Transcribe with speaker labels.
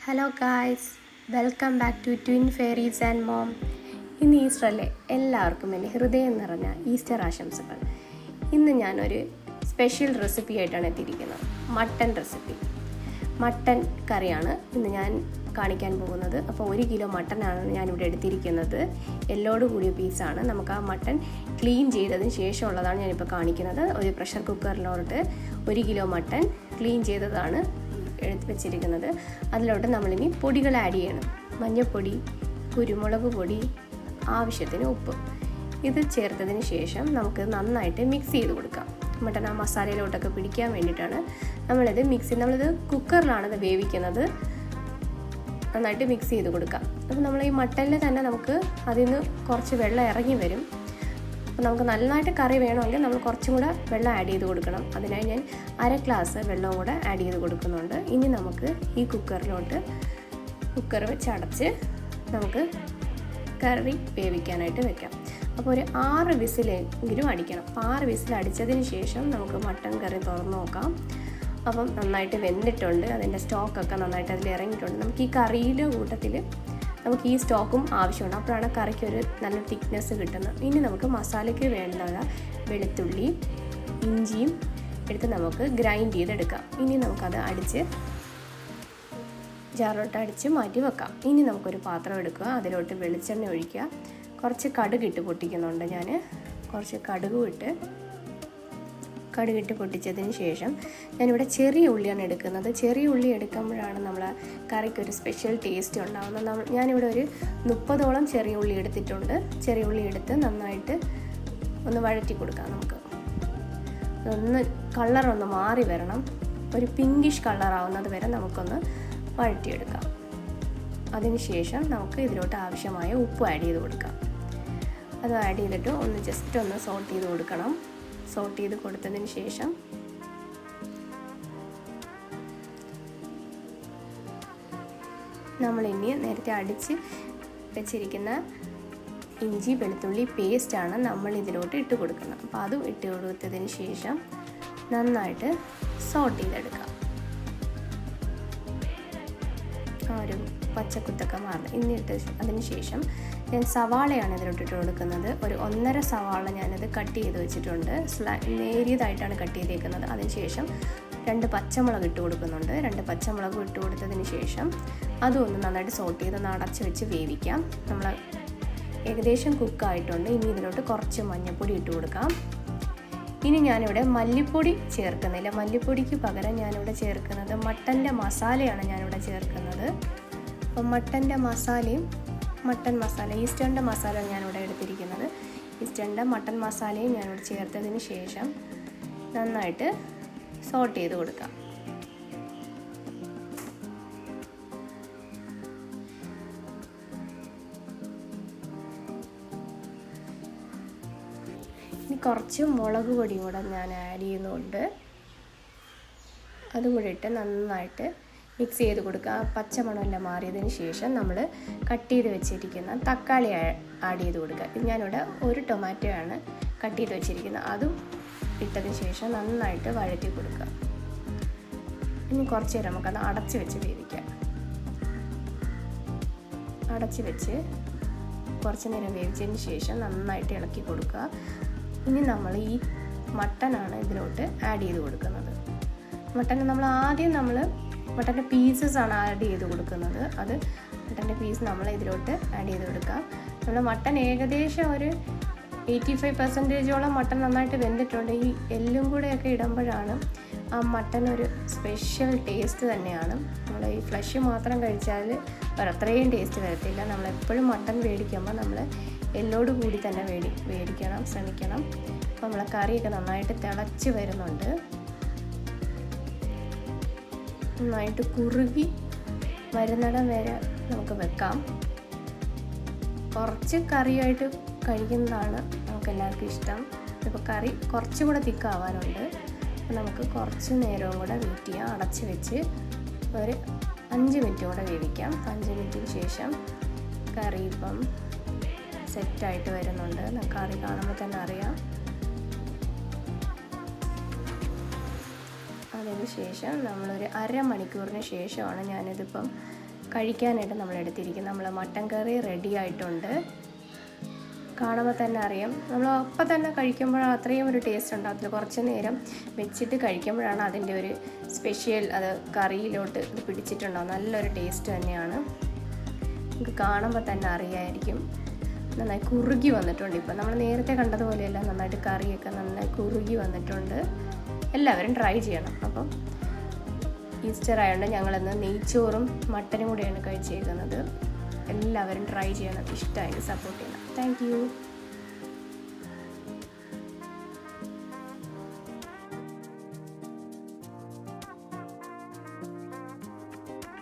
Speaker 1: Hello guys, welcome back to twin fairies and mom. ഇന്ന് ഈസ്റ്ററല്ലേ, എല്ലാവർക്കും എൻ്റെ ഹൃദയം നിറഞ്ഞ ഈസ്റ്റർ ആശംസകൾ. ഇന്ന് ഞാനൊരു സ്പെഷ്യൽ റെസിപ്പി ആയിട്ടാണ് എത്തിയിരിക്കുന്നത്. മട്ടൻ റെസിപ്പി, മട്ടൻ കറിയാണ് ഇന്ന് ഞാൻ കാണിക്കാൻ പോകുന്നത്. അപ്പോൾ 1 കിലോ മട്ടനാണ് ഞാനിവിടെ എടുത്തിരിക്കുന്നത്. എല്ലോട് കൂടിയ പീസാണ്. നമുക്ക് ആ മട്ടൻ ക്ലീൻ ചെയ്തതിന് ശേഷമുള്ളതാണ് ഞാനിപ്പോൾ കാണിക്കുന്നത്. ഒരു പ്രഷർ കുക്കറിലോട്ട് 1 കിലോ മട്ടൻ ക്ലീൻ ചെയ്തതാണ് എടുത്ത് വെച്ചിരിക്കുന്നത്. അതിലോട്ട് നമ്മളിനി പൊടികൾ ആഡ് ചെയ്യണം. മഞ്ഞൾപ്പൊടി, കുരുമുളക് പൊടി, ആവശ്യത്തിന് ഉപ്പ്. ഇത് ചേർത്തതിന് ശേഷം നമുക്ക് നന്നായിട്ട് മിക്സ് ചെയ്ത് കൊടുക്കാം. മട്ടൻ ആ മസാലയിലോട്ടൊക്കെ പിടിക്കാൻ വേണ്ടിയിട്ടാണ് നമ്മളിത് കുക്കറിലാണ് ഇത് വേവിക്കുന്നത്. നന്നായിട്ട് മിക്സ് ചെയ്ത് കൊടുക്കാം. അപ്പോൾ നമ്മൾ ഈ മട്ടനിൽ തന്നെ നമുക്ക് അതിൽ നിന്ന് കുറച്ച് വെള്ളം ഇറങ്ങി വരും. അപ്പോൾ നമുക്ക് നന്നായിട്ട് കറി വേണമെങ്കിൽ നമ്മൾ കുറച്ചും കൂടെ വെള്ളം ആഡ് ചെയ്ത് കൊടുക്കണം. അതിനായി ഞാൻ 1/2 ഗ്ലാസ് വെള്ളവും കൂടെ ആഡ് ചെയ്ത് കൊടുക്കുന്നുണ്ട്. ഇനി നമുക്ക് ഈ കുക്കർ വെച്ച് അടച്ച് നമുക്ക് കറി വേവിക്കാനായിട്ട് വെക്കാം. അപ്പോൾ ഒരു 6 വിസിലെങ്കിലും അടിക്കണം. 6 വിസിൽ അടിച്ചതിന് ശേഷം നമുക്ക് മട്ടൻ കറി തുറന്ന് നോക്കാം. അപ്പം നന്നായിട്ട് വെന്തിട്ടുണ്ട്. അതിൻ്റെ സ്റ്റോക്കൊക്കെ നന്നായിട്ട് അതിൽ ഇറങ്ങിയിട്ടുണ്ട്. നമുക്ക് ഈ കറിയുടെ കൂട്ടത്തിൽ നമുക്ക് ഈ സ്റ്റോക്കും ആവശ്യമുണ്ട്. അപ്പോഴാണ് കറിക്ക് ഒരു നല്ല തിക്നെസ് കിട്ടുന്നത്. ഇനി നമുക്ക് മസാലയ്ക്ക് വേണ്ട വെളുത്തുള്ളി, ഇഞ്ചിയും എടുത്ത് നമുക്ക് ഗ്രൈൻഡ് ചെയ്തെടുക്കാം. ഇനി നമുക്കത് ജാറിലോട്ട് അടിച്ച് മാറ്റി വെക്കാം. ഇനി നമുക്കൊരു പാത്രം എടുക്കുക, അതിലോട്ട് വെളിച്ചെണ്ണ ഒഴിക്കുക. കുറച്ച് കടുകിട്ട് പൊട്ടിക്കുന്നുണ്ട് ഞാൻ. കുറച്ച് കടുകിട്ട് പൊട്ടിച്ചതിന് ശേഷം ഞാനിവിടെ ചെറിയ ഉള്ളിയാണ് എടുക്കുന്നത്. ചെറിയ ഉള്ളി എടുക്കുമ്പോഴാണ് നമ്മൾ കറിക്കൊരു സ്പെഷ്യൽ ടേസ്റ്റ് ഉണ്ടാകുന്നത്. ഞാനിവിടെ ഒരു 30ഓളം ചെറിയ ഉള്ളി എടുത്തിട്ടുണ്ട്. ചെറിയ ഉള്ളി എടുത്ത് നന്നായിട്ട് ഒന്ന് വഴറ്റി കൊടുക്കാം. നമുക്ക് കളറൊന്ന് മാറി വരണം. ഒരു പിങ്കിഷ് കളറാവുന്നത് വരെ നമുക്കൊന്ന് വഴറ്റിയെടുക്കാം. അതിനുശേഷം നമുക്ക് ഇതിലോട്ട് ആവശ്യമായ ഉപ്പ് ആഡ് ചെയ്ത് കൊടുക്കാം. അത് ആഡ് ചെയ്തിട്ട് ജസ്റ്റ് ഒന്ന് സോട്ട് ചെയ്ത് കൊടുക്കണം. സോട്ട് ചെയ്ത് കൊടുത്തതിന് ശേഷം നമ്മളിനി നേരത്തെ അടിച്ച് വെച്ചിരിക്കുന്ന ഇഞ്ചി വെളുത്തുള്ളി പേസ്റ്റാണ് നമ്മൾ ഇതിലോട്ട് ഇട്ട് കൊടുക്കുന്നത്. അപ്പോൾ അതും ഇട്ട് കൊടുത്തതിന് ശേഷം നന്നായിട്ട് സോട്ട് ചെയ്തെടുക്കാം. ഒരു പച്ചക്കുത്തൊക്കെ മാറും. എന്നിട്ട് അതിന് ശേഷം ഞാൻ സവാളയാണ് ഇതിലോട്ടിട്ട് കൊടുക്കുന്നത്. ഒരു 1.5 സവാള ഞാനത് കട്ട് ചെയ്ത് വെച്ചിട്ടുണ്ട്. നേരിയതായിട്ടാണ് കട്ട് ചെയ്തേക്കുന്നത്. അതിനുശേഷം 2 പച്ചമുളക് ഇട്ട് കൊടുക്കുന്നുണ്ട്. 2 പച്ചമുളക് ഇട്ട് കൊടുത്തതിന് ശേഷം അതും ഒന്ന് നന്നായിട്ട് സോട്ട് ചെയ്ത് അടച്ച് വെച്ച് വേവിക്കാം. നമ്മൾ ഏകദേശം കുക്കായിട്ടുണ്ട്. ഇനി ഇതിലോട്ട് കുറച്ച് മഞ്ഞൾപ്പൊടി ഇട്ട് കൊടുക്കാം. ഇനി ഞാനിവിടെ മല്ലിപ്പൊടി ചേർക്കുന്നില്ല. മല്ലിപ്പൊടിക്ക് പകരം ഞാനിവിടെ ചേർക്കുന്നത് മട്ടൻ്റെ മസാലയാണ് ഞാനിവിടെ ചേർക്കുന്നത്. അപ്പം മട്ടൻ മസാല ഈസ്റ്റേണിൻ്റെ മസാല ഞാനിവിടെ എടുത്തിരിക്കുന്നത്. ഈസ്റ്റേണിൻ്റെ മട്ടൻ മസാലയും ഞാനിവിടെ ചേർത്തതിന് ശേഷം നന്നായിട്ട് സോട്ട് ചെയ്ത് കൊടുക്കാം. ഇനി കുറച്ച് മുളക് പൊടിയും കൂടെ ഞാൻ ആഡ് ചെയ്യുന്നുണ്ട്. അതും കൂടി ഇട്ട് നന്നായിട്ട് മിക്സ് ചെയ്ത് കൊടുക്കുക. പച്ചമണമെല്ലാം മാറിയതിന് ശേഷം നമ്മൾ കട്ട് ചെയ്ത് വെച്ചിരിക്കുന്ന തക്കാളി ആഡ് ചെയ്ത് കൊടുക്കുക. ഇത് ഞാനിവിടെ 1 ടൊമാറ്റോയാണ് കട്ട് ചെയ്ത് വെച്ചിരിക്കുന്നത്. അതും ഇട്ടതിന് ശേഷം നന്നായിട്ട് വഴറ്റി കൊടുക്കുക. ഇനി കുറച്ച് നേരം നമുക്കത് അടച്ച് വെച്ച് വേവിക്കാം. അടച്ച് വെച്ച് കുറച്ച് നേരം വേവിച്ചതിന് ശേഷം നന്നായിട്ട് ഇളക്കി കൊടുക്കുക. ഇനി നമ്മൾ ഈ മട്ടനാണ് ഇതിലോട്ട് ആഡ് ചെയ്ത് കൊടുക്കുന്നത്. മട്ടൻ്റെ പീസസ് ആണ് ആഡ് ചെയ്ത് കൊടുക്കുന്നത്. മട്ടൻ്റെ പീസ് നമ്മൾ ഇതിലോട്ട് ആഡ് ചെയ്ത് കൊടുക്കാം. നമ്മൾ മട്ടൻ ഏകദേശം ഒരു 85% മട്ടൻ നന്നായിട്ട് വെന്തിട്ടുണ്ട്. ഈ എല്ലും കൂടെയൊക്കെ ഇടുമ്പോഴാണ് ആ മട്ടൻ ഒരു സ്പെഷ്യൽ ടേസ്റ്റ് തന്നെയാണ്. നമ്മൾ ഈ ഫ്ലഷ് മാത്രം കഴിച്ചാൽ അത്രയും ടേസ്റ്റ് വരത്തില്ല. നമ്മളെപ്പോഴും മട്ടൻ മേടിക്കുമ്പോൾ നമ്മൾ എല്ലോട് കൂടി തന്നെ ശ്രമിക്കണം. അപ്പോൾ നമ്മളെ കറിയൊക്കെ നന്നായിട്ട് തിളച്ച് വരുന്നുണ്ട്. നന്നായിട്ട് കുറുകി വരുന്നിടം വരെ നമുക്ക് വെക്കാം. കുറച്ച് കറിയായിട്ട് കഴിക്കുന്നതാണ് നമുക്കെല്ലാവർക്കും ഇഷ്ടം. ഇപ്പോൾ കറി കുറച്ചും കൂടെ തിക്കാവാനുണ്ട്. അപ്പോൾ നമുക്ക് കുറച്ച് നേരവും കൂടെ വെയിറ്റ് ചെയ്യാം. അടച്ച് വെച്ച് ഒരു 5 മിനിറ്റ് കൂടെ വേവിക്കാം. 5 മിനിറ്റിന് ശേഷം കറി ഇപ്പം സെറ്റായിട്ട് വരുന്നുണ്ട്. കറി കാണുമ്പോൾ തന്നെ അറിയാം. അതിന് ശേഷം നമ്മളൊരു 1/2 മണിക്കൂറിന് ശേഷമാണ് ഞാനിതിപ്പം കഴിക്കാനായിട്ട് നമ്മൾ എടുത്തിരിക്കുന്നത്. നമ്മൾ മട്ടൻ കറി റെഡി ആയിട്ടുണ്ട്. കാണുമ്പോൾ തന്നെ അറിയാം. നമ്മൾ അപ്പം തന്നെ കഴിക്കുമ്പോൾ അത്രയും ഒരു ടേസ്റ്റ് ഉണ്ടാകത്തില്ല. കുറച്ച് നേരം വെച്ചിട്ട് കഴിക്കുമ്പോഴാണ് അതിൻ്റെ ഒരു സ്പെഷ്യൽ അത് കറിയിലോട്ട് ഇത് പിടിച്ചിട്ടുണ്ടാവും. നല്ലൊരു ടേസ്റ്റ് തന്നെയാണ്. നമുക്ക് കാണുമ്പോൾ തന്നെ അറിയാമായിരിക്കും. നന്നായി കുറുകി വന്നിട്ടുണ്ട്. ഇപ്പം നമ്മൾ നേരത്തെ കണ്ടതുപോലെയല്ല, നന്നായിട്ട് കറിയൊക്കെ നന്നായി കുറുകി വന്നിട്ടുണ്ട്. എല്ലാവരും ട്രൈ ചെയ്യണം. അപ്പം ഈസ്റ്റർ ആയതുകൊണ്ട് ഞങ്ങളിന്ന് നെയ്ച്ചോറും മട്ടനും കൂടെയാണ് കഴിച്ചേക്കുന്നത്. എല്ലാവരും ട്രൈ ചെയ്യണം. ഇഷ്ടമായി സപ്പോർട്ട് ചെയ്യണം. Thank you.